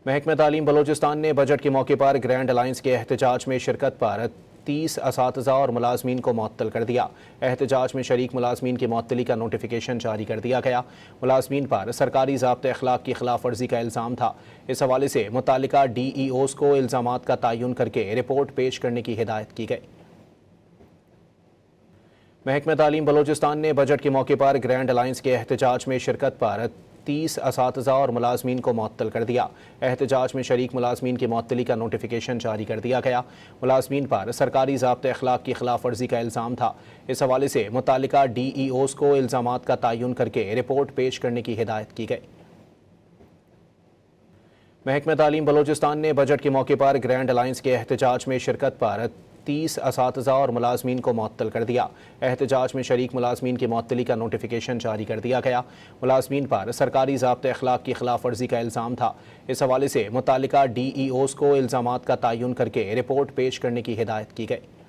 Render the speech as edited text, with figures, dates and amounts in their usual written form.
محکمہ تعلیم بلوچستان نے بجٹ کے موقع پر گرینڈ الائنس کے احتجاج میں شرکت پر 30 اساتذہ اور ملازمین کو معطل کر دیا۔ احتجاج میں شریک ملازمین کی معطلی کا نوٹیفیکیشن جاری کر دیا گیا۔ ملازمین پر سرکاری ضابطۂ اخلاق کی خلاف ورزی کا الزام تھا۔ اس حوالے سے متعلقہ ڈی ای اوز کو الزامات کا تعین کر کے رپورٹ پیش کرنے کی ہدایت کی گئی۔ محکمہ تعلیم بلوچستان نے بجٹ کے موقع پر گرینڈ الائنس کے احتجاج میں شرکت پر 30 اساتذہ اور ملازمین کو معطل کر دیا۔ احتجاج میں شریک ملازمین کی معطلی کا نوٹیفیکیشن جاری کر دیا گیا۔ ملازمین پر سرکاری ضابطۂ اخلاق کی خلاف ورزی کا الزام تھا۔ اس حوالے سے متعلقہ ڈی ای اوز کو الزامات کا تعین کر کے رپورٹ پیش کرنے کی ہدایت کی گئی۔ محکمہ تعلیم بلوچستان نے بجٹ کے موقع پر گرینڈ الائنس کے احتجاج میں شرکت پر 30 اساتذہ اور ملازمین کو معطل کر دیا۔ احتجاج میں شریک ملازمین کی معطلی کا نوٹیفیکیشن جاری کر دیا گیا۔ ملازمین پر سرکاری ضابطۂ اخلاق کی خلاف ورزی کا الزام تھا۔ اس حوالے سے متعلقہ ڈی ای اوز کو الزامات کا تعین کر کے رپورٹ پیش کرنے کی ہدایت کی گئی۔